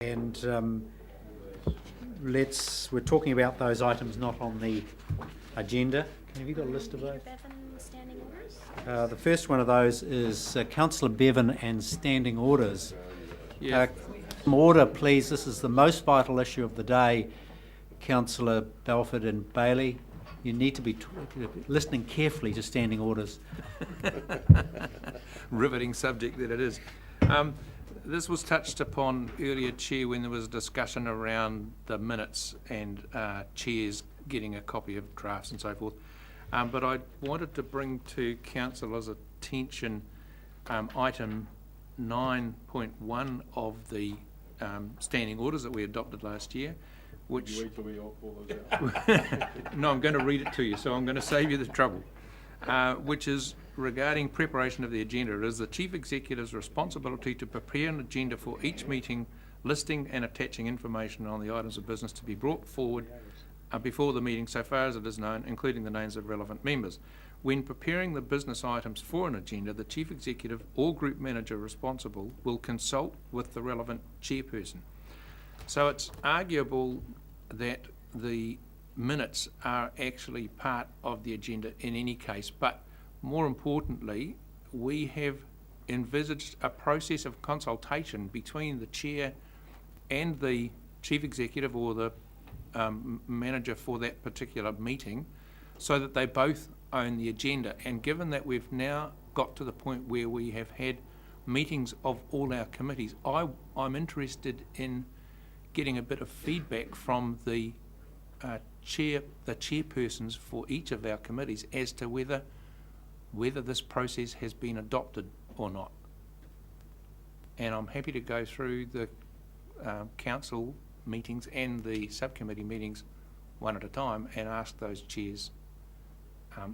And we're talking about those items not on the agenda. Have you got a list of those? Bevan standing orders? The first one of those is Councillor Bevan and standing orders. Yeah. Order, please. This is the most vital issue of the day. Councillor Belford and Bailey, you need to be listening carefully to standing orders. Riveting subject that it is. This was touched upon earlier, Chair, when there was a discussion around the minutes and chairs getting a copy of drafts and so forth. But I wanted to bring to Councillors' attention item 9.1 of the standing orders that we adopted last year, which... You wait till we all pull those out. No, I'm going to read it to you, so I'm going to save you the trouble. Which is regarding preparation of the agenda. It is the Chief Executive's responsibility to prepare an agenda for each meeting, listing and attaching information on the items of business to be brought forward before the meeting so far as it is known, including the names of relevant members. When preparing the business items for an agenda, the Chief Executive or Group Manager responsible will consult with the relevant chairperson. So it's arguable that the minutes are actually part of the agenda in any case, but more importantly, we have envisaged a process of consultation between the chair and the chief executive or the manager for that particular meeting, so that they both own the agenda. And given that we've now got to the point where we have had meetings of all our committees, I'm interested in getting a bit of feedback from the chairpersons for each of our committees as to whether this process has been adopted or not. And I'm happy to go through the council meetings and the subcommittee meetings one at a time and ask those chairs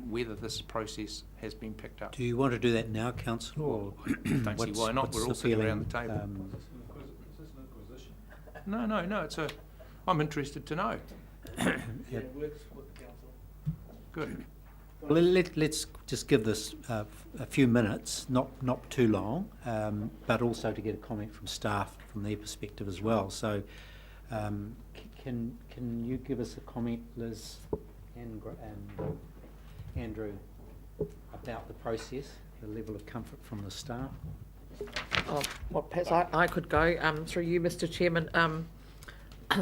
whether this process has been picked up. Do you want to do that now, Councillor? Or Don't see why not. We're all sitting around the table. Is this an inquisition? No. I'm interested to know. Yeah, it works with the council. Good. Well, let's just give this a few minutes, not too long, but also to get a comment from staff from their perspective as well. So, can you give us a comment, Liz and Andrew, about the process, the level of comfort from the staff? Well, perhaps I could go through you, Mr. Chairman.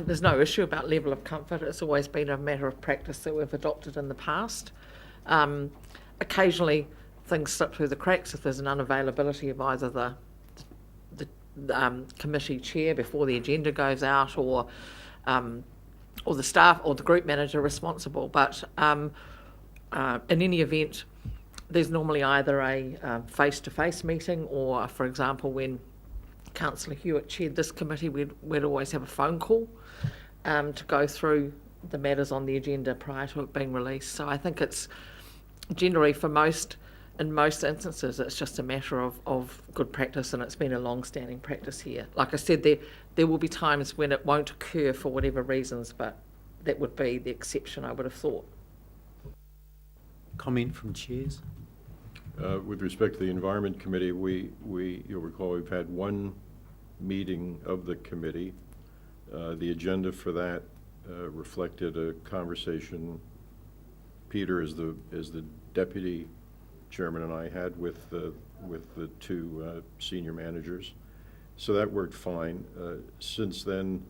There's no issue about level of comfort. It's always been a matter of practice that we've adopted in the past. Occasionally things slip through the cracks if there's an unavailability of either the committee chair before the agenda goes out, or the staff or the group manager responsible. But in any event, there's normally either a face-to-face meeting, or, for example, when Councillor Hewitt chaired this committee, we'd always have a phone call to go through the matters on the agenda prior to it being released. So I think it's generally, in most instances, it's just a matter of good practice, and it's been a long-standing practice here. Like I said, there will be times when it won't occur for whatever reasons, but that would be the exception, I would have thought. Comment from chairs? With respect to the Environment Committee, you'll recall we've had one meeting of the committee. The agenda for that reflected a conversation Peter, as the deputy chairman, and I had with the two senior managers. So that worked fine. Since then,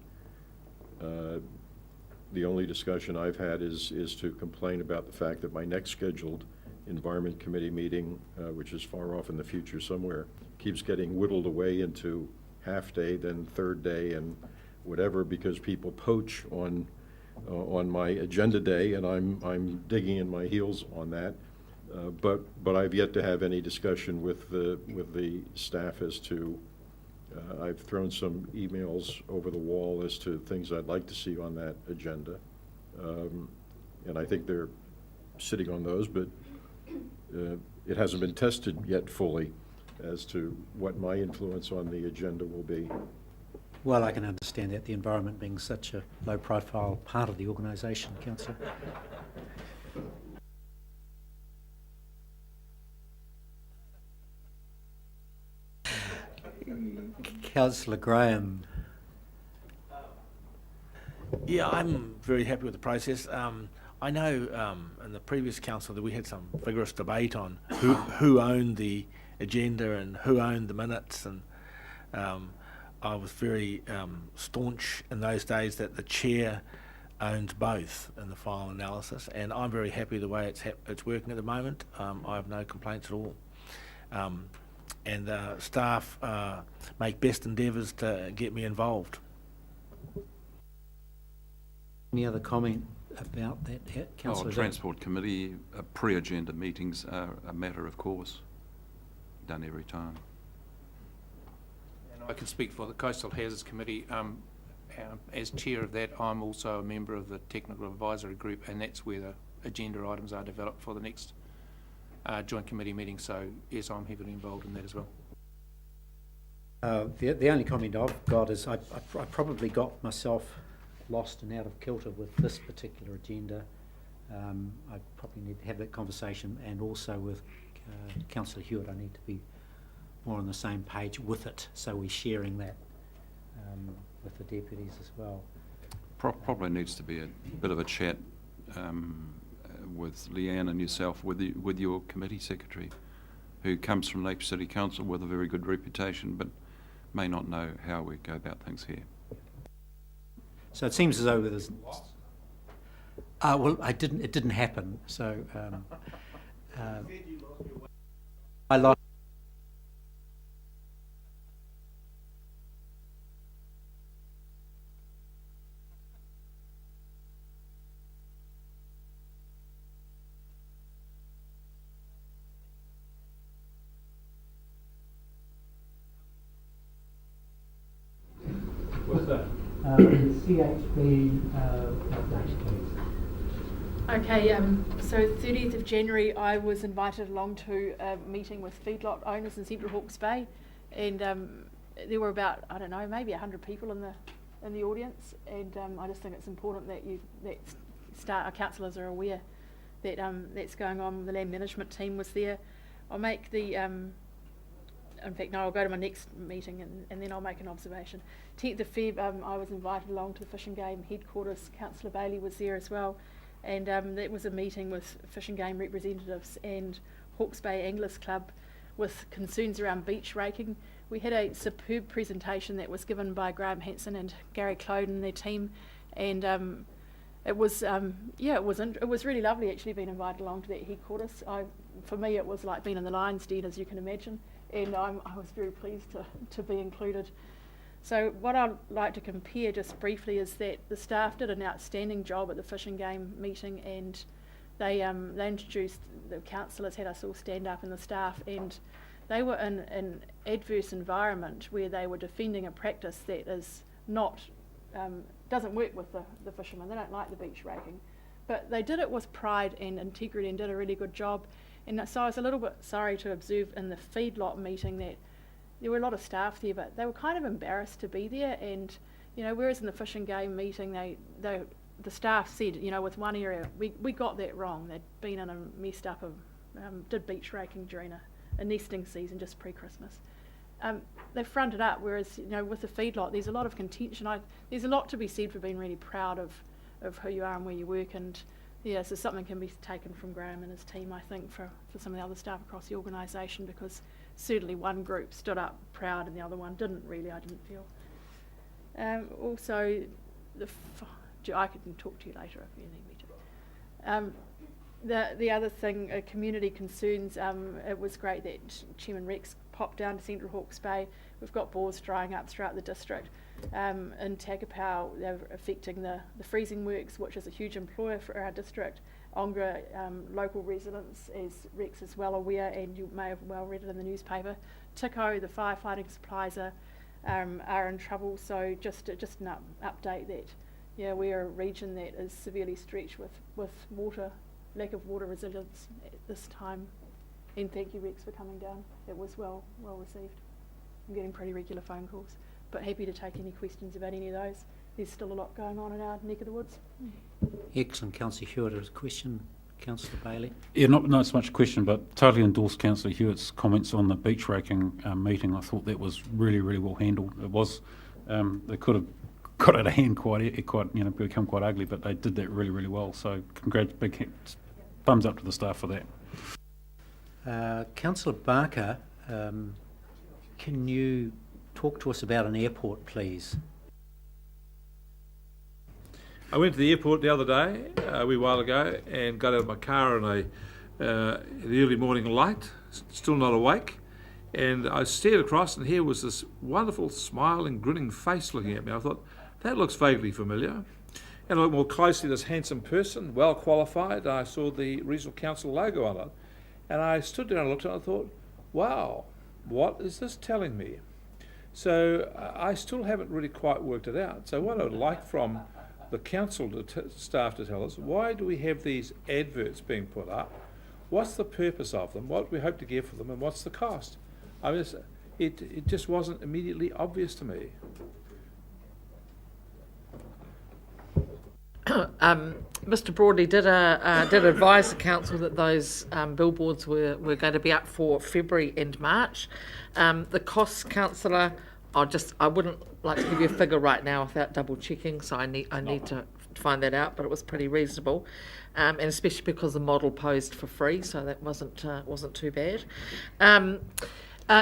the only discussion I've had is to complain about the fact that my next scheduled Environment Committee meeting, which is far off in the future somewhere, keeps getting whittled away into half day, then third day, and whatever, because people poach on my agenda day, and I'm digging in my heels on that. But I've yet to have any discussion with the staff as to. I've thrown some emails over the wall as to things I'd like to see on that agenda, and I think they're sitting on those, but it hasn't been tested yet fully as to what my influence on the agenda will be. Well, I can understand that, the environment being such a low-profile part of the organisation, Councillor. Councillor Graham. Yeah, I'm very happy with the process. I know in the previous council that we had some vigorous debate on who owned the agenda and who owned the minutes, and I was very staunch in those days that the chair owns both in the final analysis, and I'm very happy the way it's working at the moment. I have no complaints at all. And staff make best endeavours to get me involved. Any other comment about that, Councillor? Transport Committee, pre-agenda meetings are a matter of course, done every time. And I can speak for the Coastal Hazards Committee. As chair of that, I'm also a member of the Technical Advisory Group, and that's where the agenda items are developed for the next joint committee meeting. So yes, I'm heavily involved in that as well. The only comment I've got is I probably got myself lost and out of kilter with this particular agenda. I probably need to have that conversation, and also with Councillor Hewitt, I need to be more on the same page with it, so we're sharing that with the deputies as well. Probably needs to be a bit of a chat with Leanne and yourself, with your committee secretary, who comes from Napier City Council with a very good reputation, but may not know how we go about things here. So it seems as though there's. Well, it didn't happen. So I lost. What's that? CHB update, please. Okay, so 30th of January I was invited along to a meeting with feedlot owners in Central Hawke's Bay, and there were about, I don't know, maybe 100 people in the audience, and I just think it's important that our councillors are aware that that's going on. The land management team was there. I'll make the in fact, no, I'll go to my next meeting and then I'll make an observation. 10th of Feb, I was invited along to the Fish and Game headquarters. Councillor Bailey was there as well, and that was a meeting with Fish and Game representatives and Hawke's Bay Anglers Club with concerns around beach raking. We had a superb presentation that was given by Graham Hanson and Gary Cloden and their team, and it was really lovely actually being invited along to that headquarters. For me, it was like being in the lion's den, as you can imagine, and I was very pleased to be included. So what I'd like to compare just briefly is that the staff did an outstanding job at the Fish and Game meeting, and they introduced, the councillors had us all stand up and the staff, and they were in an adverse environment where they were defending a practice that is not, doesn't work with the fishermen. They don't like the beach raking. But they did it with pride and integrity and did a really good job. And so I was a little bit sorry to observe in the feedlot meeting that there were a lot of staff there, but they were kind of embarrassed to be there. And, you know, whereas in the Fish and Game meeting, the staff said, you know, with one area, we got that wrong. They'd been in a messed up of, did beach raking during a nesting season just pre-Christmas. They fronted up, whereas, you know, with the feedlot, there's a lot of contention. There's a lot to be said for being really proud of who you are and where you work, and yeah, so something can be taken from Graham and his team, I think, for some of the other staff across the organisation, because certainly one group stood up proud and the other one didn't really, I didn't feel. Also, I can talk to you later if you need me to. The other thing, community concerns, it was great that Chairman Rex popped down to Central Hawke's Bay. We've got bores drying up throughout the district. In Takapau, they're affecting the freezing works, which is a huge employer for our district. Ongra, local residents, as Rex is well aware, and you may have well read it in the newspaper. Tiko, the firefighting supplies are in trouble. So just an update that, yeah, we're a region that is severely stretched with water, lack of water resilience at this time. And thank you, Rex, for coming down. It was well received. I'm getting pretty regular phone calls, but happy to take any questions about any of those. There's still a lot going on in our neck of the woods. Excellent. Councillor Hewitt has a question. Councillor Bailey. Yeah, not so much a question, but totally endorse Councillor Hewitt's comments on the beach raking meeting. I thought that was really, really well handled. It was, they could have got out of hand become quite ugly, but they did that really, really well. So big thumbs up to the staff for that. Councillor Barker, can you talk to us about an airport, please? I went to the airport the other day, a wee while ago, and got out of my car in the early morning light, still not awake, and I stared across, and here was this wonderful, smiling, grinning face looking at me. I thought, that looks vaguely familiar. And I looked more closely, this handsome person, well qualified, I saw the Regional Council logo on it. And I stood there and looked at it and I thought, wow, what is this telling me? So I still haven't really quite worked it out. So what I would like from the council staff to tell us, why do we have these adverts being put up? What's the purpose of them? What do we hope to get for them? And what's the cost? I mean, it just wasn't immediately obvious to me. Mr. Broadley did advise the council that those billboards were going to be up for February and March. The costs, councillor, I wouldn't like to give you a figure right now without double checking, so I need to find that out. But it was pretty reasonable, and especially because the model posed for free, so that wasn't too bad.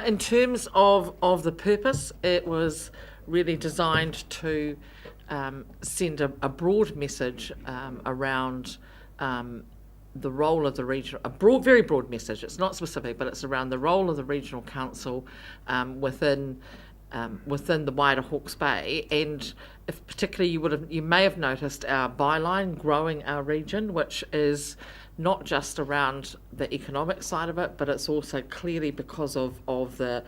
In terms of the purpose, it was really designed to send a broad message around the role of the regional, very broad message. It's not specific, but it's around the role of the regional council within the wider Hawke's Bay. And if particularly you may have noticed our byline, growing our region, which is not just around the economic side of it, but it's also clearly because of the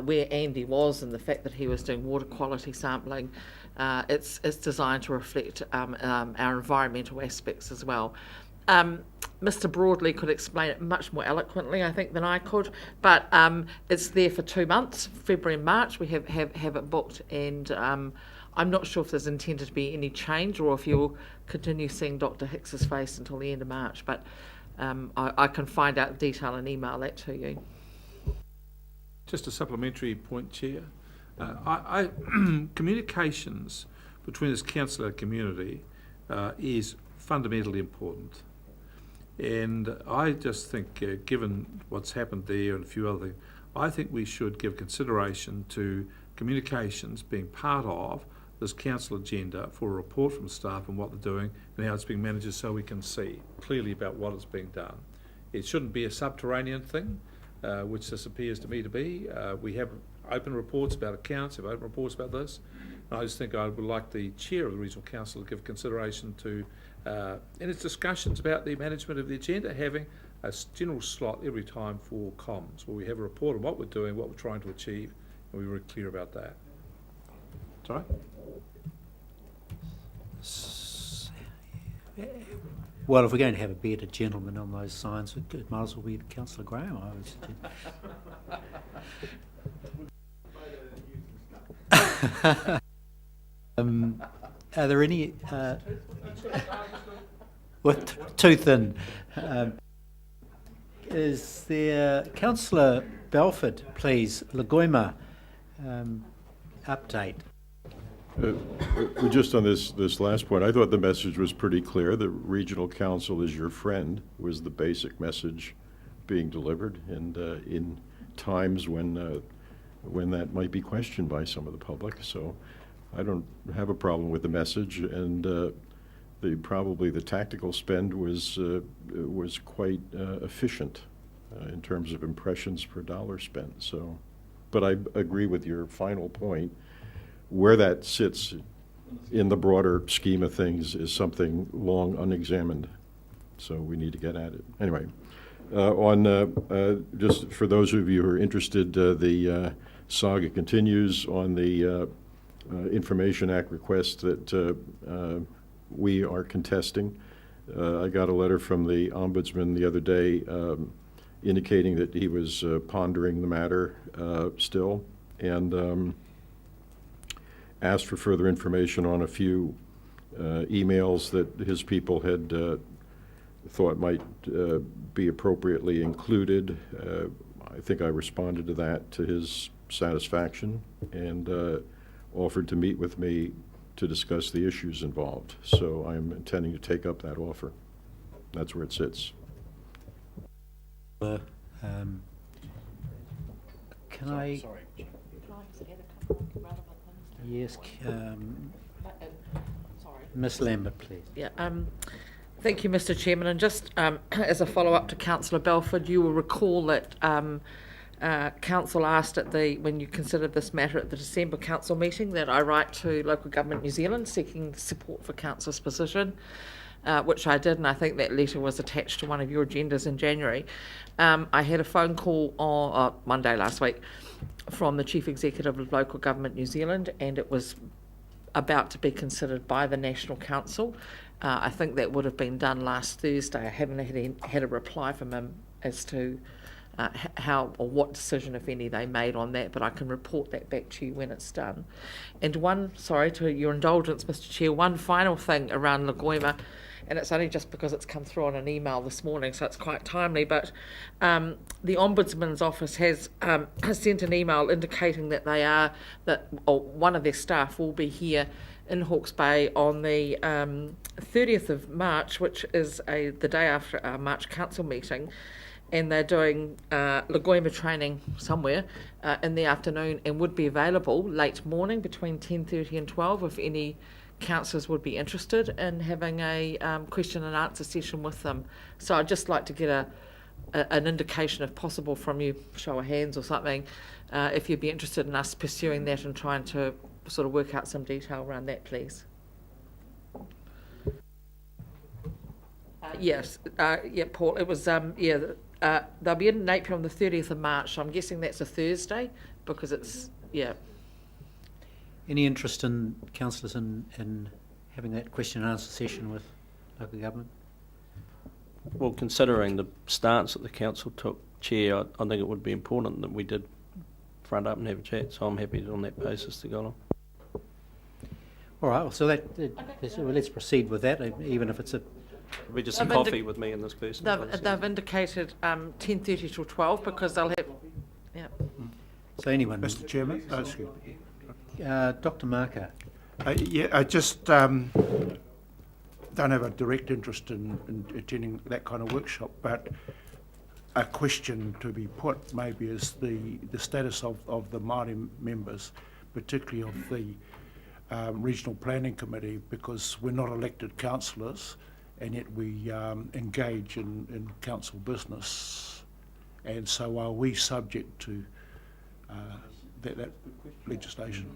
where Andy was and the fact that he was doing water quality sampling. It's designed to reflect our environmental aspects as well. Mr. Broadley could explain it much more eloquently, I think, than I could, but it's there for 2 months, February and March. We have it booked, and I'm not sure if there's intended to be any change or if you'll continue seeing Dr. Hicks's face until the end of March, but I can find out detail and email that to you. Just a supplementary point, Chair. Communications between this council and community is fundamentally important. And I just think, given what's happened there and a few other things, I think we should give consideration to communications being part of this council agenda for a report from staff and what they're doing and how it's being managed, so we can see clearly about what is being done. It shouldn't be a subterranean thing, which this appears to me to be. We have open reports about accounts, have open reports about this. And I just think I would like the chair of the Regional Council to give consideration to, in its discussions about the management of the agenda, having a general slot every time for comms, where we have a report on what we're doing, what we're trying to achieve, and we're very clear about that. Sorry? Well, if we're going to have a bearded gentleman on those signs, it might as well be Councillor Graham, I would suggest. Are there any with too thin? Is there Councillor Belford, please? Lagoima update. Just on this last point, I thought the message was pretty clear. The Regional Council is your friend was the basic message being delivered, and in times when that might be questioned by some of the public. So I don't have a problem with the message, and probably the tactical spend was quite efficient in terms of impressions per dollar spent. So, but I agree with your final point. Where that sits in the broader scheme of things is something long unexamined. So we need to get at it. Anyway, just for those of you who are interested, the saga continues on the Information Act request that we are contesting. I got a letter from the Ombudsman the other day indicating that he was pondering the matter still, and asked for further information on a few emails that his people had thought might be appropriately included. I think I responded to that to his satisfaction, and offered to meet with me to discuss the issues involved. So I'm intending to take up that offer. That's where it sits. Can I? Sorry. Can I just add a couple of relevant things? Yes, Sorry. Ms Lambert, please. Yeah, thank you, Mr Chairman. And just as a follow-up to Councillor Belford, you will recall that Council asked when you considered this matter at the December Council meeting that I write to Local Government New Zealand seeking support for Council's position, which I did, and I think that letter was attached to one of your agendas in January. I had a phone call on Monday last week from the Chief Executive of Local Government New Zealand, and it was about to be considered by the National Council. I think that would have been done last Thursday. I haven't had a reply from him as to how or what decision, if any, they made on that, but I can report that back to you when it's done. And to your indulgence, Mr Chair, one final thing around Lagoima, and it's only just because it's come through on an email this morning, so it's quite timely, but the Ombudsman's Office has sent an email indicating that one of their staff will be here in Hawke's Bay on the 30th of March, which is the day after our March Council meeting, and they're doing Lagoima training somewhere in the afternoon and would be available late morning between 10:30 and 12 if any councillors would be interested in having a question and answer session with them. So I'd just like to get an indication, if possible, from you, show of hands or something, if you'd be interested in us pursuing that and trying to sort of work out some detail around that, please. Yes, Paul, it was, they'll be in Napier on the 30th of March, so I'm guessing that's a Thursday, because it's, Any interest in councillors in having that question and answer session with local government? Well, considering the stance that the council took, Chair, I think it would be important that we did front up and have a chat, so I'm happy on that basis to go along. All right, well, so let's proceed with that, even if it's a... It'll be just some coffee with me and this person. they've indicated 10:30 till 12 because they'll have, So anyone? Mr Chairman? Excuse me. Dr Marker. I just don't have a direct interest in attending that kind of workshop, but a question to be put maybe is the status of the Māori members, particularly of the Regional Planning Committee, because we're not elected councillors and yet we engage in council business. And so are we subject to that legislation?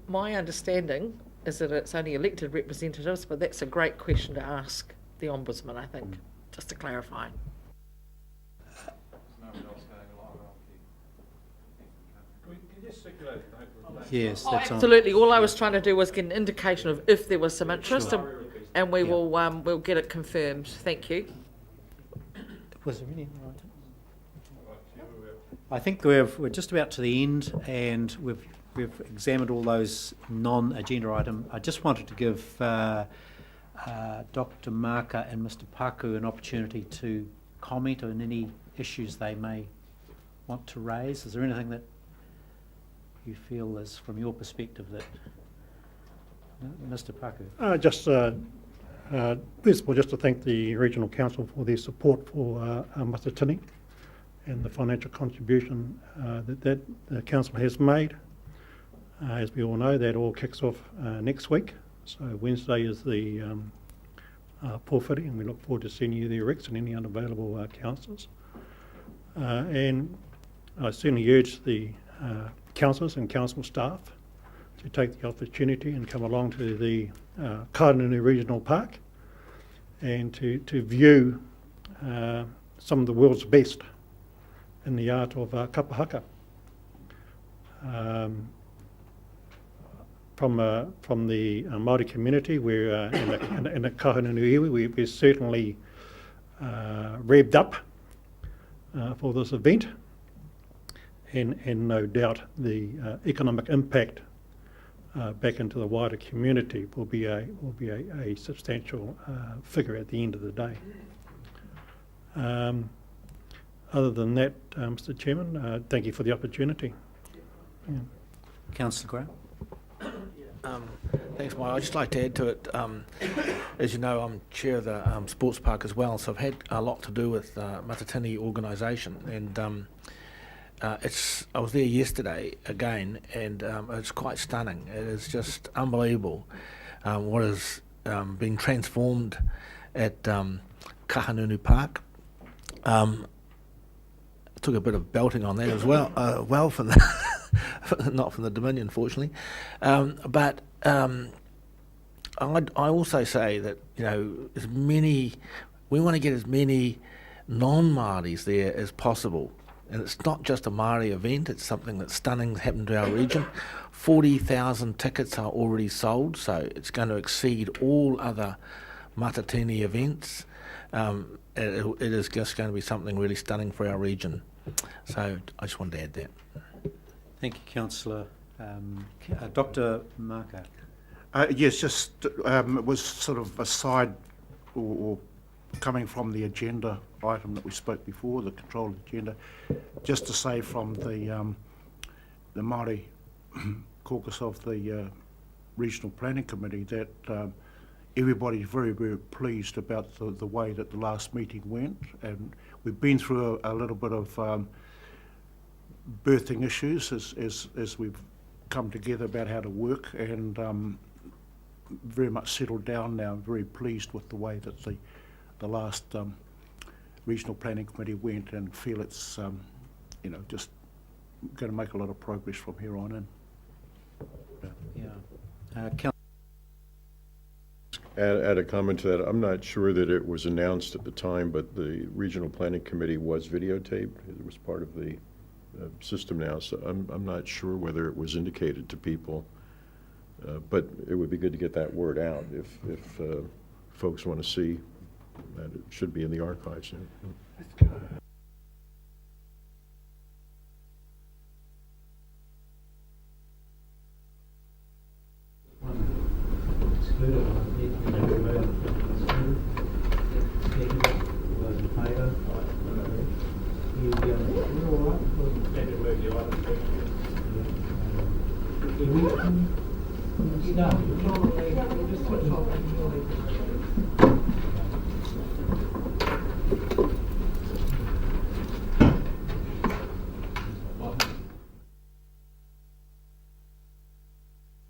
my understanding is that it's only elected representatives, but that's a great question to ask the Ombudsman, I think, just to clarify. Yes, that's on. Absolutely. All I was trying to do was get an indication of if there was some interest, and we will we'll get it confirmed. Thank you. Was there any? I think we're just about to the end, and we've examined all those non-agenda items. I just wanted to give Dr. Marker and Mr. Paku an opportunity to comment on any issues they may want to raise. Is there anything that you feel is, from your perspective, that Mr. Paku? First of all, just to thank the Regional Council for their support for Mr. Tini and the financial contribution that the Council has made. As we all know, that all kicks off next week. So Wednesday is the forfeiting, and we look forward to seeing you there, Rex, and any unavailable councillors. And I certainly urge the councillors and council staff to take the opportunity and come along to the Karanunu Regional Park and to view some of the world's best in the art of kapahaka. From the Māori community, we're in the Karanunu iwi, we're certainly revved up for this event, and no doubt the economic impact back into the wider community will be a substantial figure at the end of the day. Other than that, Mr. Chairman, thank you for the opportunity. Councillor Graham? Thanks, Mike. I'd just like to add to it. As you know, I'm chair of the sports park as well, so I've had a lot to do with Matatini organisation, and I was there yesterday again, and it's quite stunning. It is just unbelievable what is being transformed at Kahanunu Park. Took a bit of belting on that as well, from the not from the Dominion, fortunately, but I also say that, you know, we want to get as many non-Māoris there as possible, and it's not just a Māori event. It's something that's stunning happened to our region. 40,000 tickets are already sold, so it's going to exceed all other Matatini events. It is just going to be something really stunning for our region. So I just wanted to add that. Thank you, Councillor. Dr. Marco. Yes, just it was sort of a side or coming from the agenda item that we spoke before, the control agenda, just to say from the Māori caucus of the Regional Planning Committee that everybody's very, very pleased about the way that the last meeting went, and we've been through a little bit of birthing issues as we've come together about how to work, and very much settled down now. I'm very pleased with the way that the last Regional Planning Committee went, and feel it's just going to make a lot of progress from here on in. Yeah. Add a comment to that. I'm not sure that it was announced at the time, but the Regional Planning Committee was videotaped. It was part of the system now, so I'm not sure whether it was indicated to people. But it would be good to get that word out if folks want to see that. It should be in the archives. Yeah. No.